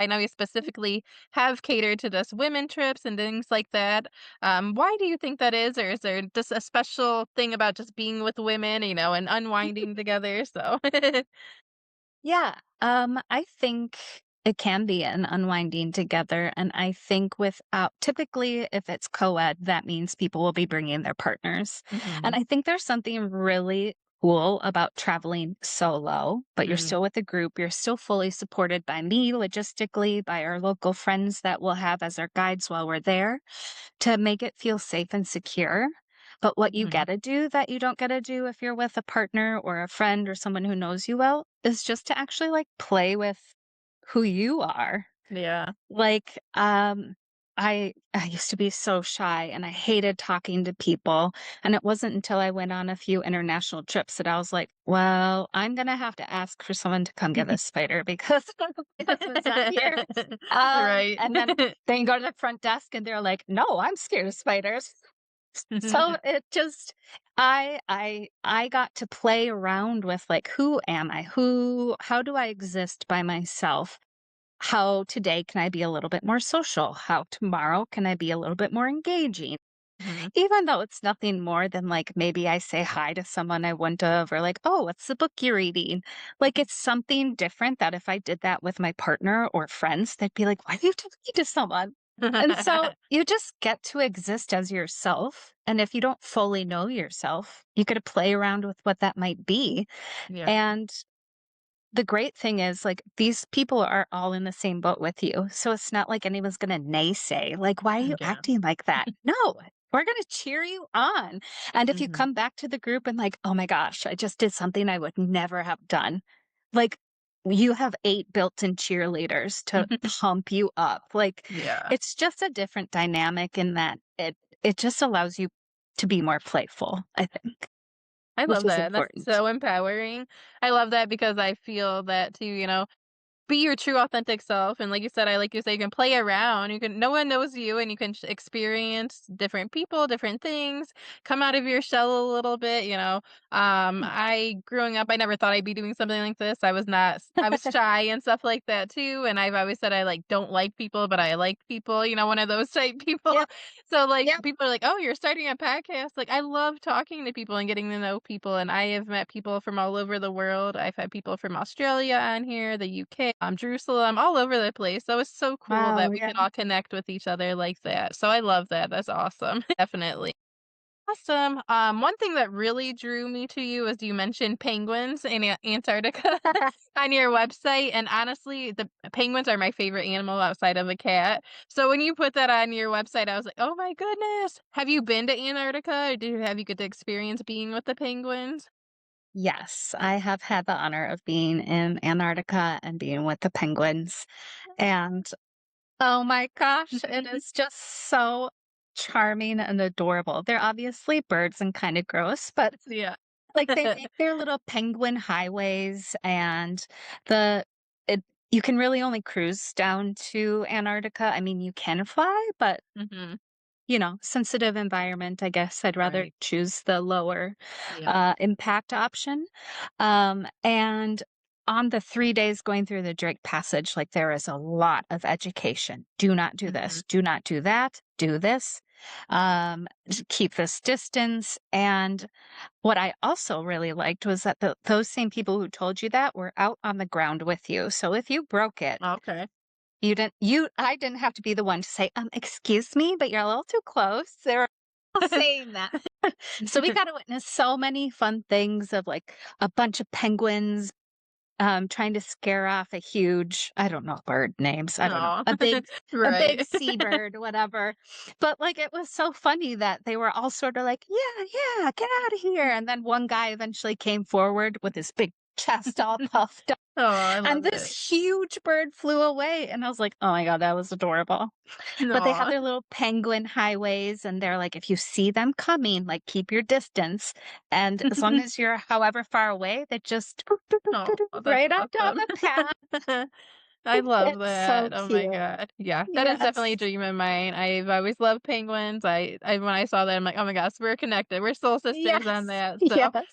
I know you specifically have catered to just women trips and things like that. Why do you think that is? Or is there just a special thing about just being with women, and unwinding together? So Yeah, I think it can be an unwinding together, and I think without typically, if it's co-ed, that means people will be bringing their partners, and Mhm. I think there's something really cool about traveling solo, but you're Mm, still with a group, you're still fully supported by me logistically, by our local friends that we'll have as our guides while we're there, to make it feel safe and secure. But what you mhm. gotta do that you don't gotta do if you're with a partner or a friend or someone who knows you well is just to actually, like, play with who you are. Yeah. Like, I used to be so shy and I hated talking to people, and it wasn't until I went on a few international trips that I was like, "Well, I'm gonna have to ask for someone to come get this spider because my husband's not here." Right. Then you go to the front desk and they're like, "No, I'm scared of spiders." So it just I got to play around with, like, who am I? How do I exist by myself? How today can I be a little bit more social? How tomorrow can I be a little bit more engaging? Mhm. Even though it's nothing more than, like, maybe I say hi to someone I wouldn't have, or like, "Oh, what's the book you're reading?" Like, it's something different that if I did that with my partner or friends, they'd be like, "Why are you talking to someone?" And so you just get to exist as yourself. And if you don't fully know yourself, you get to play around with what that might be. Yeah. And the great thing is, like, these people are all in the same boat with you, so it's not like anyone's gonna naysay, like, "Why are you Yeah. acting like that?" No, we're gonna cheer you on, and if you Mhm. come back to the group and like, "Oh my gosh, I just did something I would never have done," like, you have 8 built-in cheerleaders to pump you up, like, Yeah. it's just a different dynamic in that it just allows you to be more playful, I think, I which love is that. That's important. so empowering. I love that because I feel that too, be your true authentic self, and like you said, I like you say you can play around, you can no one knows you, and you can experience different people, different things, come out of your shell a little bit, I growing up, I never thought I'd be doing something like this. I was shy and stuff like that too, and I've always said I, like, don't like people, but I like people, one of those type people. Yep, So, like, yep. people are like, "Oh, you're starting a podcast." Like, I love talking to people and getting to know people, and I have met people from all over the world. I've had people from Australia on here, the UK, Jerusalem, all over the place. So it's so cool that Wow, we yeah. can all connect with each other like that. So I love that. That's awesome. Definitely. Awesome. One thing that really drew me to you is you mentioned penguins in Antarctica on your website, and honestly, the penguins are my favorite animal outside of a cat. So when you put that on your website, I was like, "Oh my goodness!" Have you been to Antarctica? Or have you get to experience being with the penguins? Yes, I have had the honor of being in Antarctica and being with the penguins, and, oh my gosh, it is just so charming and adorable. They're obviously birds and kinda gross, but, Yeah. like, they make their little penguin highways, and the it you can really only cruise down to Antarctica. I mean, you can fly, but Mhm. sensitive environment, I guess I'd rather Right. choose the lower, Yeah. impact option. And on the 3 days going through the Drake Passage, like, there is a lot of education. Do not do Mhm. this, do not do that, do this, keep this distance, and what I also really liked was that those same people who told you that were out on the ground with you, so if you broke it, Okay. I didn't have to be the one to say, "Excuse me, but you're a little too close." They were all saying that. So we got to witness so many fun things of, like, a bunch of penguins, trying to scare off a huge I don't know bird names, I don't know, Aw. a big Right. seabird, whatever. But, like, it was so funny that they were all sorta like, "Yeah, yeah, get out of here," and then one guy eventually came forward with his big chest all puffed up, Oh, I and love it. this huge bird flew away, and I was like, "Oh my god, that was adorable." But they have Aw. their little penguin highways, and they're like, if you see them coming, like, keep your distance, and as long as you're however far away, they just boop, doop, doop, Oh, doop, doop, that's right on down awesome. the path. I love It's so that. Oh my cute. god. Yeah, that is definitely a Yes. dream of mine. I've always loved penguins. I when I saw that, I'm like, "Oh my gosh, we're connected. We're soul sisters on Yes. that." So, Yes.